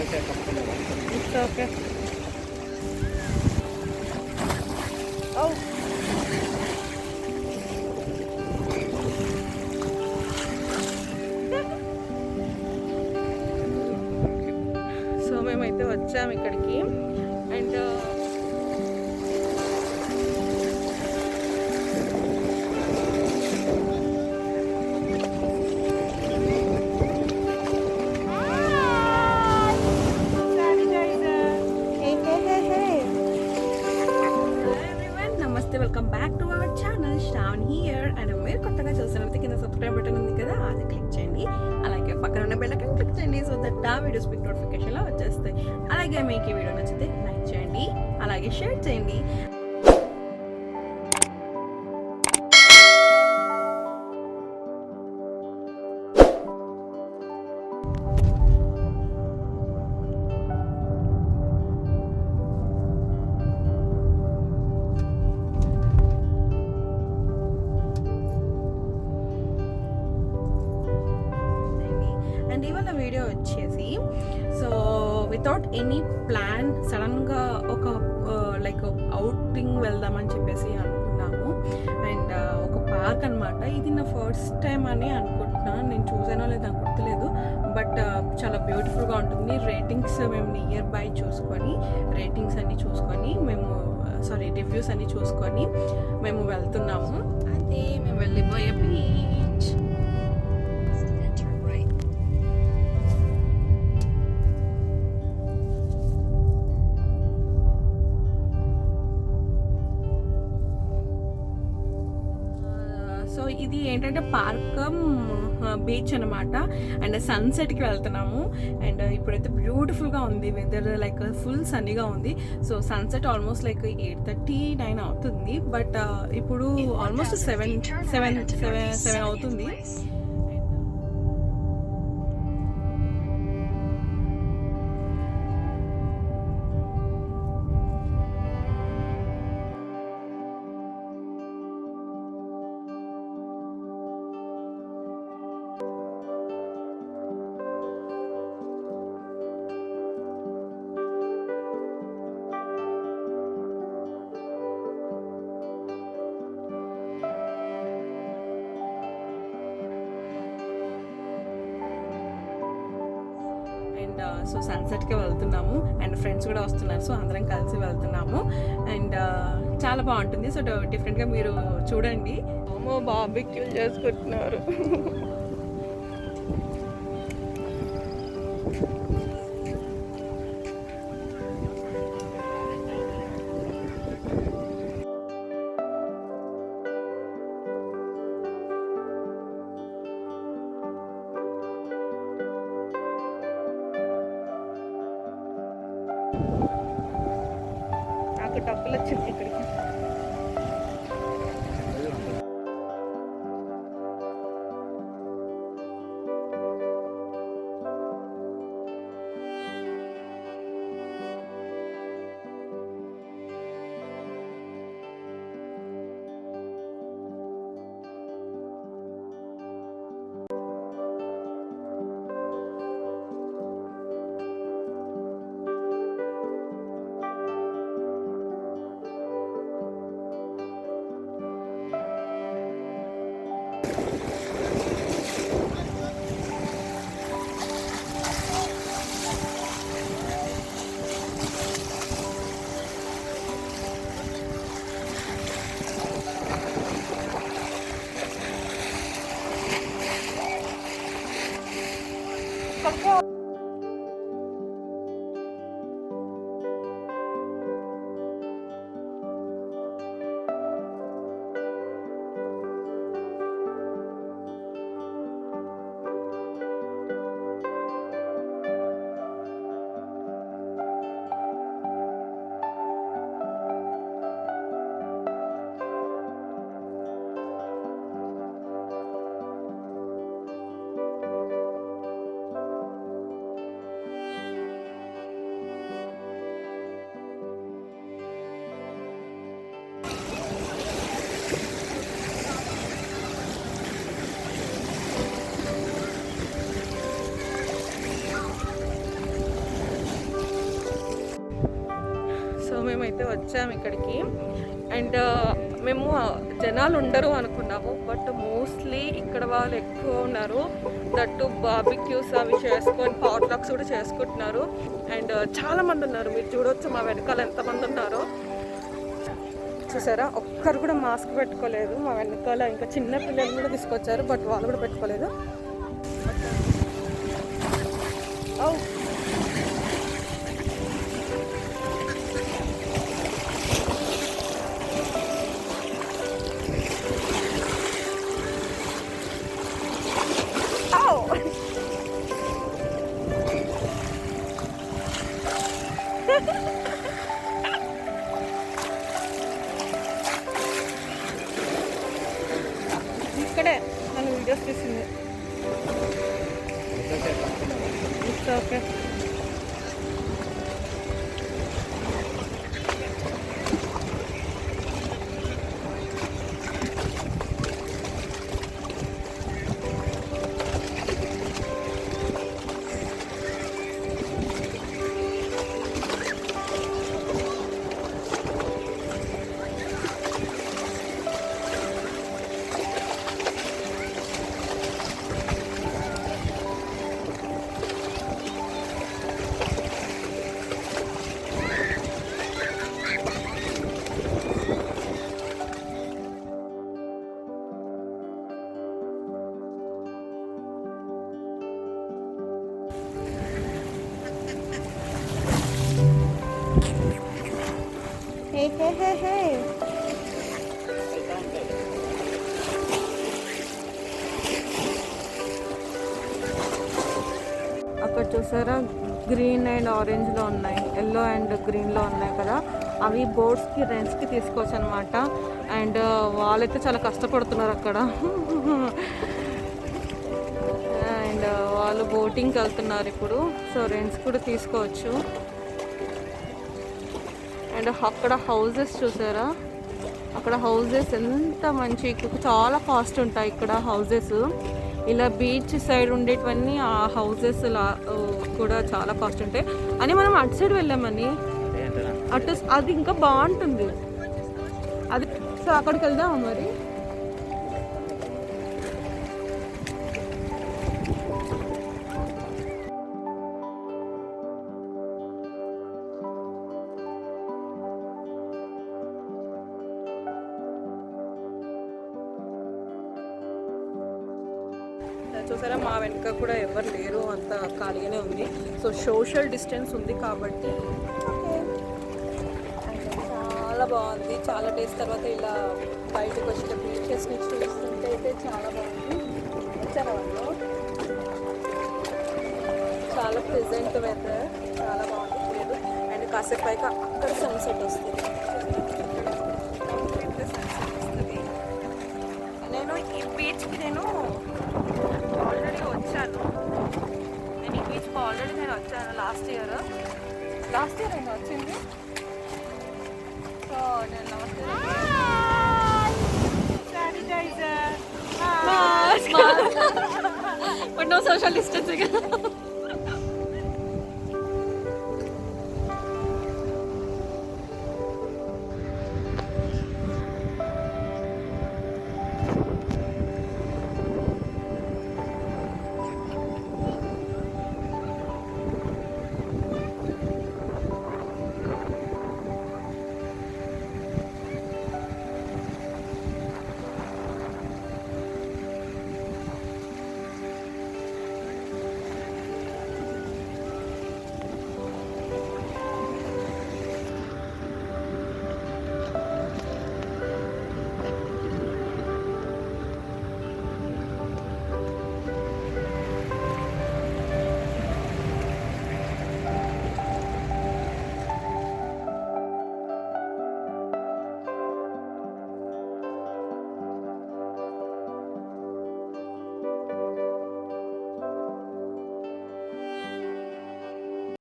It's okay. Oh. So మేమైతే వచ్చాము ఇక్కడికి and welcome back to our channel Sravani here and మీరు కొత్తగా చూస్తున్నట్లయితే కింద సబ్స్క్రైబ్ బటన్ ఉంది కదా అది క్లిక్ చేయండి. అలాగే పక్కన ఉన్న బెల్ ఐకాన్ క్లిక్ చేయండి సో దట్ ఆ వీడియోస్ మీకు నోటిఫికేషన్లో వచ్చేస్తాయి. అలాగే మీకు ఈ వీడియో నచ్చితే లైక్ చేయండి, అలాగే షేర్ చేయండి. అండ్ ఇవాళ వీడియో వచ్చేసి సో వితౌట్ ఎనీ ప్లాన్ సడన్గా ఒక లైక్ అవుటింగ్ వెళ్దామని చెప్పేసి అనుకున్నాము. అండ్ ఒక పార్క్ అనమాట. ఇది నా ఫస్ట్ టైం అని అనుకుంటున్నాను. నేను చూసానో లేదో నాకు గుర్తులేదు, బట్ చాలా బ్యూటిఫుల్గా ఉంటుంది. రేటింగ్స్ మేము నియర్ బై చూసుకొని రేటింగ్స్ అన్నీ చూసుకొని రివ్యూస్ అన్నీ చూసుకొని మేము వెళ్తున్నాము. అదే మేము వెళ్ళిపోయే బీచ్. సో ఇది ఏంటంటే పార్క్ బీచ్ అనమాట. అండ్ సన్సెట్కి వెళ్తున్నాము. అండ్ ఇప్పుడైతే బ్యూటిఫుల్గా ఉంది వెదర్, లైక్ ఫుల్ సన్నీగా ఉంది. సో సన్సెట్ ఆల్మోస్ట్ లైక్ 8:39 అవుతుంది, బట్ ఇప్పుడు ఆల్మోస్ట్ 7 అవుతుంది. సో సన్సెట్కి వెళ్తున్నాము అండ్ ఫ్రెండ్స్ కూడా వస్తున్నారు. సో అందరం కలిసి వెళ్తున్నాము అండ్ చాలా బాగుంటుంది. సో డిఫరెంట్గా మీరు చూడండి. అమ్మో బార్బిక్యూలు చేసుకుంటున్నారు. నాకు డబ్బులు వచ్చింది ఇక్కడికి. మేమైతే వచ్చాము ఇక్కడికి. అండ్ మేము జనాలు ఉండరు అనుకున్నాము, బట్ మోస్ట్లీ ఇక్కడ వాళ్ళు ఎక్కువ ఉన్నారు. దట్టు బార్బిక్యూస్ అవి చేసుకొని పాట్లాక్స్ కూడా చేసుకుంటున్నారు. అండ్ చాలా మంది ఉన్నారు, మీరు చూడవచ్చు మా వెనకాల ఎంతమంది ఉన్నారో. చూసారా, ఒక్కరు కూడా మాస్క్ పెట్టుకోలేదు. మా వెనకాల ఇంకా చిన్న పిల్లలు కూడా తీసుకొచ్చారు, బట్ వాళ్ళు కూడా పెట్టుకోలేదు. ఇక్కడే నన్ను వీడియోస్ తీసింది. It's okay. అక్కడ చూసారా, గ్రీన్ అండ్ ఆరెంజ్లో ఉన్నాయి, ఎల్లో అండ్ గ్రీన్లో ఉన్నాయి కదా, అవి బోట్స్కి రెంట్స్కి తీసుకోవచ్చు అనమాట. అండ్ వాళ్ళైతే చాలా కష్టపడుతున్నారు అక్కడ. అండ్ వాళ్ళు బోటింగ్కి వెళ్తున్నారు ఇప్పుడు, సో రెంట్స్ కూడా తీసుకోవచ్చు. అండ్ అక్కడ హౌజెస్ చూసారా, అక్కడ హౌజెస్ ఎంత మంచి, చాలా కాస్ట్ ఉంటాయి ఇక్కడ హౌజెస్. ఇలా బీచ్ సైడ్ ఉండేటివన్నీ ఆ హౌజెస్ కూడా చాలా కాస్ట్ ఉంటాయి అని మనం అటు సైడ్ వెళ్ళామని, అటు అది ఇంకా బాగుంటుంది అది. సో అక్కడికి వెళ్దామా మరి? చూసారా, మా వెనుక కూడా ఎవరు లేరు, అంత ఖాళీగానే ఉంది. సో సోషల్ డిస్టెన్స్ ఉంది కాబట్టి చాలా బాగుంది. చాలా డేస్ తర్వాత ఇలా బయటకు వచ్చిన బీచెస్ని చూస్తుంటే అయితే చాలా బాగుంది. వచ్చారా వాళ్ళు? చాలా ప్లెజెంట్ వెదర్, చాలా బాగుంది లేదు. అండ్ కాసేపు పైకి అక్కడ సన్సెట్ వస్తుంది. సన్సెట్ వస్తుంది. నేను ఈ బీచ్కి ఆల్రెడీ వచ్చాను. నేను ఈ బీచ్కి ఆల్రెడీ వచ్చాను లాస్ట్ ఇయర్ నేను వచ్చింది. సో నేను బట్ నో సోషల్ డిస్టెన్సింగ్.